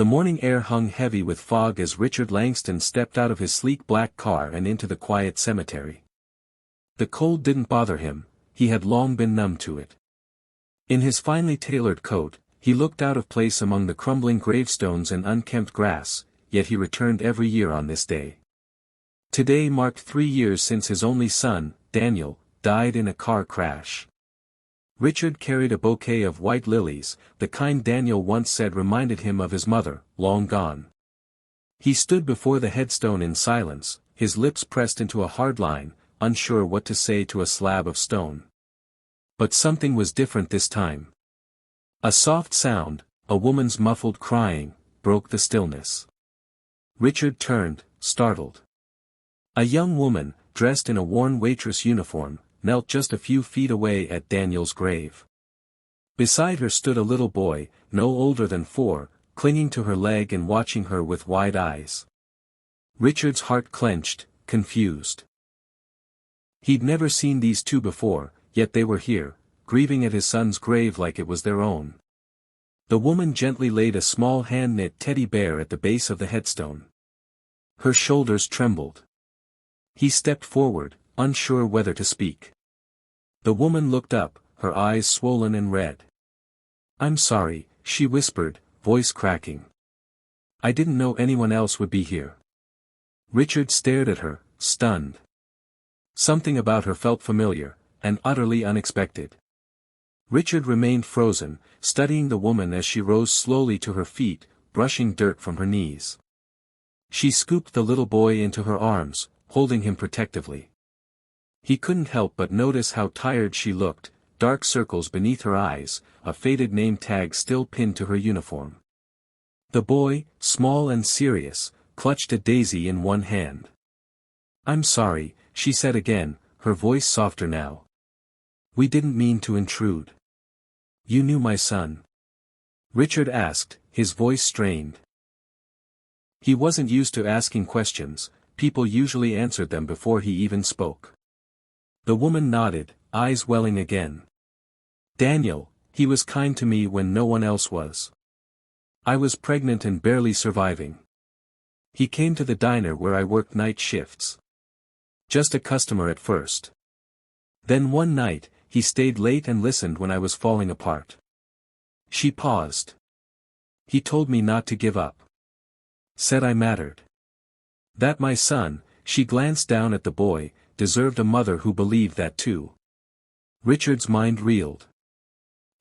The morning air hung heavy with fog as Richard Langston stepped out of his sleek black car and into the quiet cemetery. The cold didn't bother him, he had long been numb to it. In his finely tailored coat, he looked out of place among the crumbling gravestones and unkempt grass, yet he returned every year on this day. Today marked 3 years since his only son, Daniel, died in a car crash. Richard carried a bouquet of white lilies, the kind Daniel once said reminded him of his mother, long gone. He stood before the headstone in silence, his lips pressed into a hard line, unsure what to say to a slab of stone. But something was different this time. A soft sound, a woman's muffled crying, broke the stillness. Richard turned, startled. A young woman, dressed in a worn waitress uniform, knelt just a few feet away at Daniel's grave. Beside her stood a little boy, no older than 4, clinging to her leg and watching her with wide eyes. Richard's heart clenched, confused. He'd never seen these two before, yet they were here, grieving at his son's grave like it was their own. The woman gently laid a small hand-knit teddy bear at the base of the headstone. Her shoulders trembled. He stepped forward, unsure whether to speak. The woman looked up, her eyes swollen and red. "I'm sorry," she whispered, voice cracking. "I didn't know anyone else would be here." Richard stared at her, stunned. Something about her felt familiar, and utterly unexpected. Richard remained frozen, studying the woman as she rose slowly to her feet, brushing dirt from her knees. She scooped the little boy into her arms, holding him protectively. He couldn't help but notice how tired she looked, dark circles beneath her eyes, a faded name tag still pinned to her uniform. The boy, small and serious, clutched a daisy in one hand. "I'm sorry," she said again, her voice softer now. "We didn't mean to intrude." "You knew my son?" Richard asked, his voice strained. He wasn't used to asking questions, people usually answered them before he even spoke. The woman nodded, eyes welling again. "Daniel, he was kind to me when no one else was. I was pregnant and barely surviving. He came to the diner where I worked night shifts. Just a customer at first. Then one night, he stayed late and listened when I was falling apart." She paused. "He told me not to give up. Said I mattered. That my son," she glanced down at the boy, "deserved a mother who believed that too." Richard's mind reeled.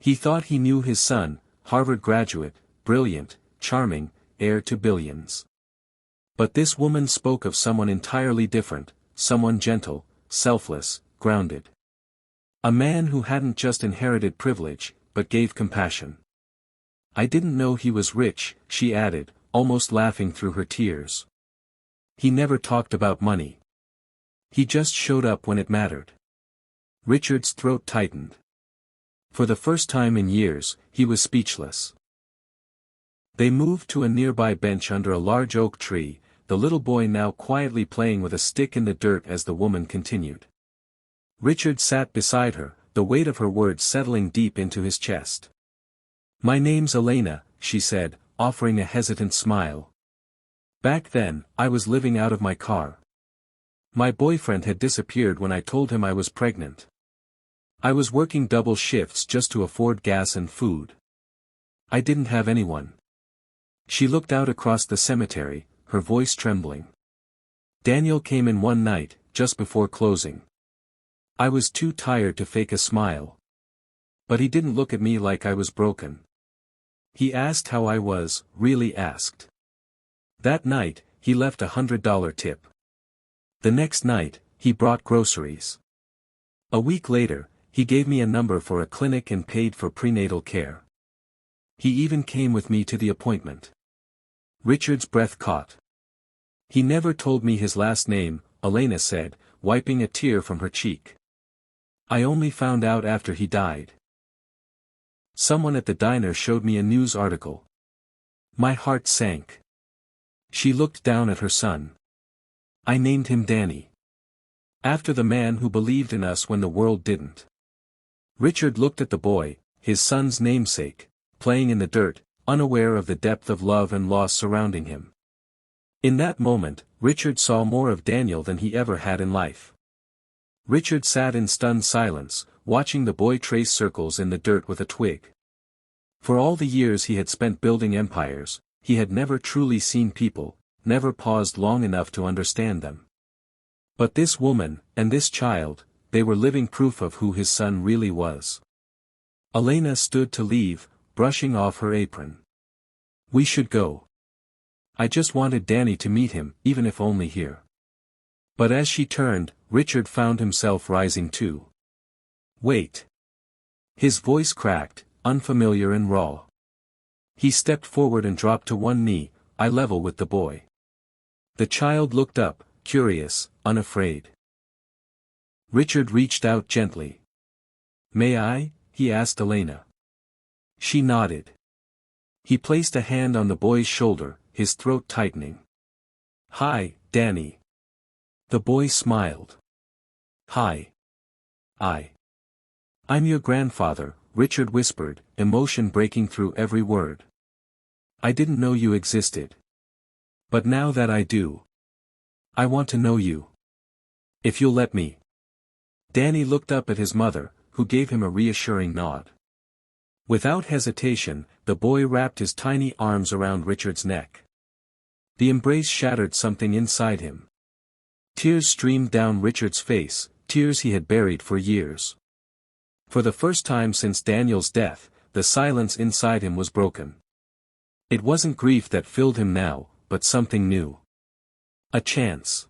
He thought he knew his son, Harvard graduate, brilliant, charming, heir to billions. But this woman spoke of someone entirely different, someone gentle, selfless, grounded. A man who hadn't just inherited privilege, but gave compassion. "I didn't know he was rich," she added, almost laughing through her tears. "He never talked about money. He just showed up when it mattered." Richard's throat tightened. For the first time in years, he was speechless. They moved to a nearby bench under a large oak tree, the little boy now quietly playing with a stick in the dirt as the woman continued. Richard sat beside her, the weight of her words settling deep into his chest. "My name's Elena," she said, offering a hesitant smile. "Back then, I was living out of my car. My boyfriend had disappeared when I told him I was pregnant. I was working double shifts just to afford gas and food. I didn't have anyone." She looked out across the cemetery, her voice trembling. "Daniel came in one night, just before closing. I was too tired to fake a smile. But he didn't look at me like I was broken. He asked how I was, really asked. That night, he left $100 tip. The next night, he brought groceries. A week later, he gave me a number for a clinic and paid for prenatal care. He even came with me to the appointment." Richard's breath caught. "He never told me his last name," Elena said, wiping a tear from her cheek. "I only found out after he died. Someone at the diner showed me a news article. My heart sank." She looked down at her son. "I named him Danny. After the man who believed in us when the world didn't." Richard looked at the boy, his son's namesake, playing in the dirt, unaware of the depth of love and loss surrounding him. In that moment, Richard saw more of Daniel than he ever had in life. Richard sat in stunned silence, watching the boy trace circles in the dirt with a twig. For all the years he had spent building empires, he had never truly seen people, never paused long enough to understand them. But this woman, and this child, they were living proof of who his son really was. Elena stood to leave, brushing off her apron. "We should go. I just wanted Danny to meet him, even if only here." But as she turned, Richard found himself rising too. "Wait." His voice cracked, unfamiliar and raw. He stepped forward and dropped to one knee, eye level with the boy. The child looked up, curious, unafraid. Richard reached out gently. "May I?" he asked Elena. She nodded. He placed a hand on the boy's shoulder, his throat tightening. "Hi, Danny." The boy smiled. "Hi. I'm your grandfather," Richard whispered, emotion breaking through every word. "I didn't know you existed. But now that I do, I want to know you. If you'll let me." Danny looked up at his mother, who gave him a reassuring nod. Without hesitation, the boy wrapped his tiny arms around Richard's neck. The embrace shattered something inside him. Tears streamed down Richard's face, tears he had buried for years. For the first time since Daniel's death, the silence inside him was broken. It wasn't grief that filled him now, but something new. A chance.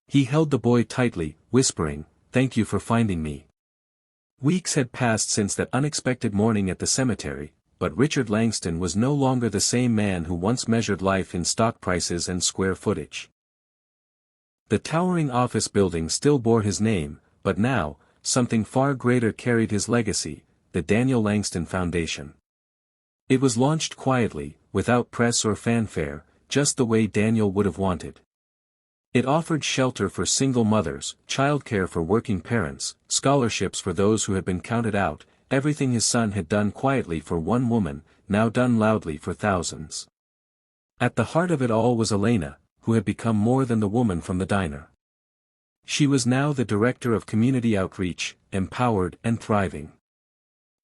He held the boy tightly, whispering, "Thank you for finding me." Weeks had passed since that unexpected morning at the cemetery, but Richard Langston was no longer the same man who once measured life in stock prices and square footage. The towering office building still bore his name, but now, something far greater carried his legacy, the Daniel Langston Foundation. It was launched quietly, without press or fanfare, just the way Daniel would have wanted. It offered shelter for single mothers, childcare for working parents, scholarships for those who had been counted out, everything his son had done quietly for one woman, now done loudly for thousands. At the heart of it all was Elena, who had become more than the woman from the diner. She was now the director of community outreach, empowered and thriving.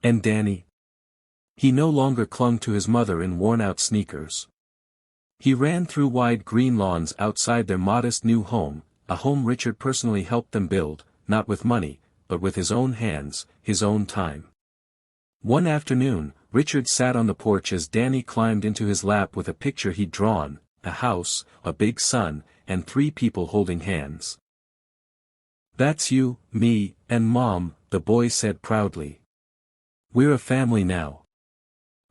And Danny? He no longer clung to his mother in worn-out sneakers. He ran through wide green lawns outside their modest new home, a home Richard personally helped them build, not with money, but with his own hands, his own time. One afternoon, Richard sat on the porch as Danny climbed into his lap with a picture he'd drawn, a house, a big sun, and 3 people holding hands. "That's you, me, and Mom," the boy said proudly. "We're a family now."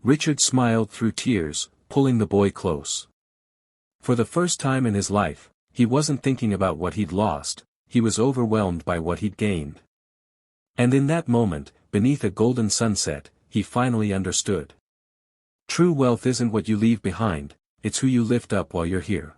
Richard smiled through tears, pulling the boy close. For the first time in his life, he wasn't thinking about what he'd lost, he was overwhelmed by what he'd gained. And in that moment, beneath a golden sunset, he finally understood. True wealth isn't what you leave behind, it's who you lift up while you're here.